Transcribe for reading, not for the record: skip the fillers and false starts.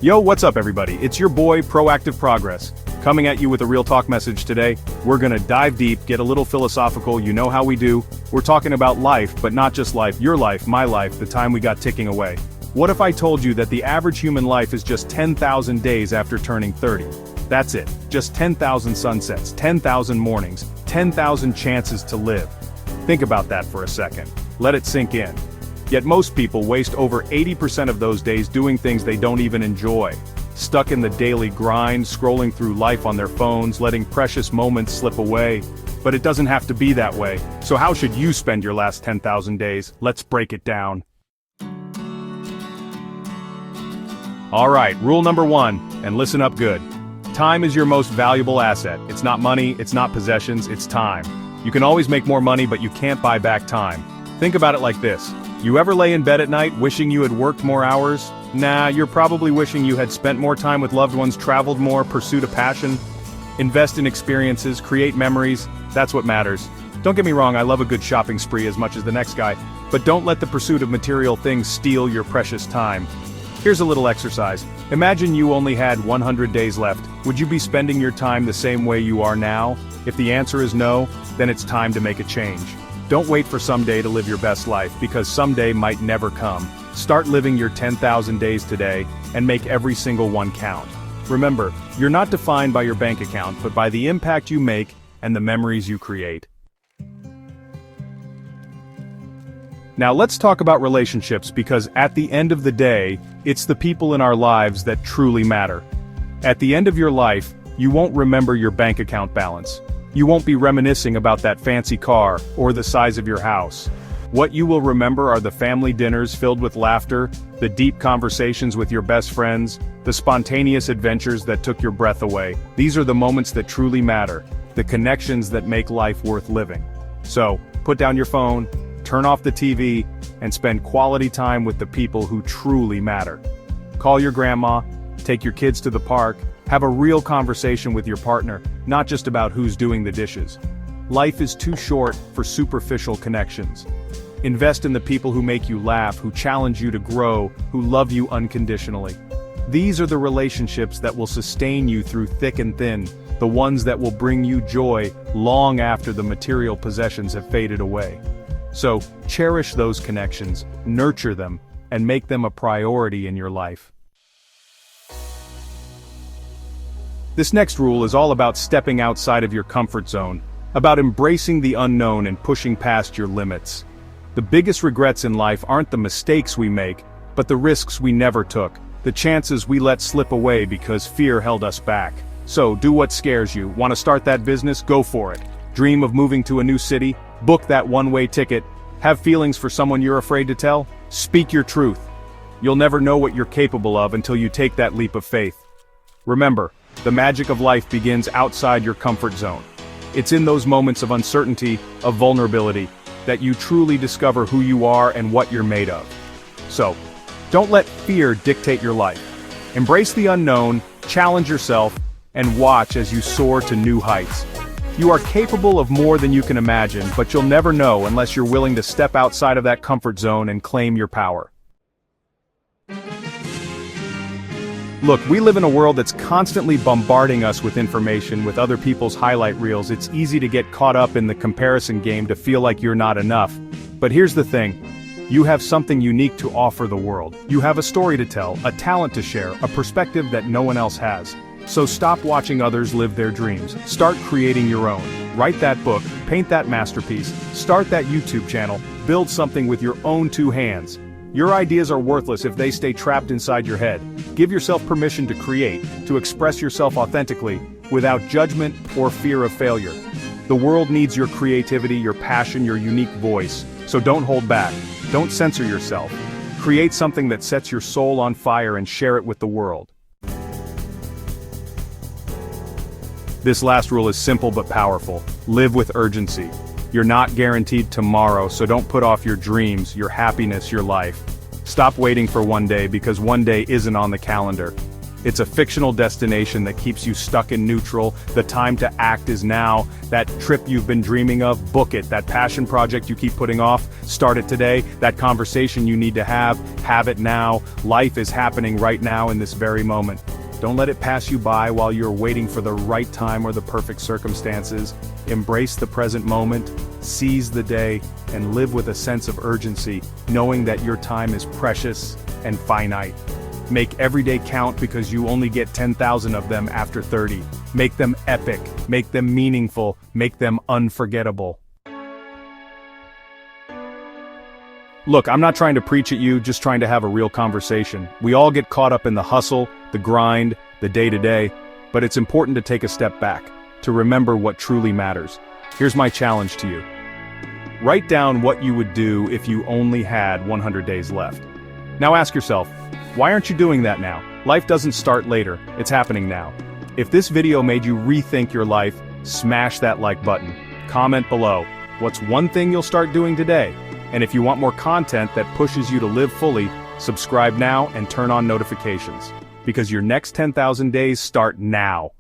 Yo, what's up everybody? It's your boy, Proactive Progress, coming at you with a real talk message today. We're gonna dive deep, get a little philosophical, you know how we do. We're talking about life, but not just life, your life, my life, the time we got ticking away. What if I told you that the average human life is just 10,000 days after turning 30? That's it, just 10,000 sunsets, 10,000 mornings, 10,000 chances to live. Think about that for a second. Let it sink in. Yet most people waste over 80% of those days doing things they don't even enjoy. Stuck in the daily grind, scrolling through life on their phones, letting precious moments slip away. But it doesn't have to be that way. So how should you spend your last 10,000 days? Let's break it down. Alright, rule number 1, and listen up good. Time is your most valuable asset. It's not money, it's not possessions, it's time. You can always make more money, but you can't buy back time. Think about it like this. You ever lay in bed at night wishing you had worked more hours? Nah, you're probably wishing you had spent more time with loved ones, traveled more, pursued a passion. Invest in experiences, create memories, that's what matters. Don't get me wrong, I love a good shopping spree as much as the next guy, but don't let the pursuit of material things steal your precious time. Here's a little exercise. Imagine you only had 100 days left. Would you be spending your time the same way you are now? If the answer is no, then it's time to make a change. Don't wait for someday to live your best life, because someday might never come. Start living your 10,000 days today, and make every single one count. Remember, you're not defined by your bank account, but by the impact you make, and the memories you create. Now let's talk about relationships, because at the end of the day, it's the people in our lives that truly matter. At the end of your life, you won't remember your bank account balance. You won't be reminiscing about that fancy car, or the size of your house. What you will remember are the family dinners filled with laughter, the deep conversations with your best friends, the spontaneous adventures that took your breath away. These are the moments that truly matter, the connections that make life worth living. So, put down your phone, turn off the TV, and spend quality time with the people who truly matter. Call your grandma, take your kids to the park, have a real conversation with your partner, not just about who's doing the dishes. Life is too short for superficial connections. Invest in the people who make you laugh, who challenge you to grow, who love you unconditionally. These are the relationships that will sustain you through thick and thin, the ones that will bring you joy long after the material possessions have faded away. So, cherish those connections, nurture them, and make them a priority in your life. This next rule is all about stepping outside of your comfort zone, about embracing the unknown and pushing past your limits. The biggest regrets in life aren't the mistakes we make, but the risks we never took, the chances we let slip away because fear held us back. So, do what scares you. Want to start that business? Go for it. Dream of moving to a new city? Book that one-way ticket. Have feelings for someone you're afraid to tell? Speak your truth. You'll never know what you're capable of until you take that leap of faith. Remember, the magic of life begins outside your comfort zone. It's in those moments of uncertainty, of vulnerability, that you truly discover who you are and what you're made of. So, don't let fear dictate your life. Embrace the unknown, challenge yourself, and watch as you soar to new heights. You are capable of more than you can imagine, but you'll never know unless you're willing to step outside of that comfort zone and claim your power. Look, we live in a world that's constantly bombarding us with information, with other people's highlight reels. It's easy to get caught up in the comparison game, to feel like you're not enough. But here's the thing. You have something unique to offer the world. You have a story to tell, a talent to share, a perspective that no one else has. So stop watching others live their dreams. Start creating your own. Write that book, paint that masterpiece, start that YouTube channel, build something with your own two hands. Your ideas are worthless if they stay trapped inside your head. Give yourself permission to create, to express yourself authentically, without judgment or fear of failure. The world needs your creativity, your passion, your unique voice. So don't hold back. Don't censor yourself. Create something that sets your soul on fire and share it with the world. This last rule is simple but powerful. Live with urgency. You're not guaranteed tomorrow, so don't put off your dreams, your happiness, your life. Stop waiting for one day, because one day isn't on the calendar. It's a fictional destination that keeps you stuck in neutral. The time to act is now. That trip you've been dreaming of, book it. That passion project you keep putting off, start it today. That conversation you need to have it now. Life is happening right now in this very moment. Don't let it pass you by while you're waiting for the right time or the perfect circumstances. Embrace the present moment, seize the day, and live with a sense of urgency, knowing that your time is precious and finite. Make every day count because you only get 10,000 of them after 30. Make them epic, make them meaningful, make them unforgettable. Look, I'm not trying to preach at you, just trying to have a real conversation. We all get caught up in the hustle, the grind, the day-to-day, but it's important to take a step back, to remember what truly matters. Here's my challenge to you. Write down what you would do if you only had 100 days left. Now ask yourself, why aren't you doing that now? Life doesn't start later, it's happening now. If this video made you rethink your life, smash that like button. Comment below, what's one thing you'll start doing today? And if you want more content that pushes you to live fully, subscribe now and turn on notifications. Because your next 10,000 days start now.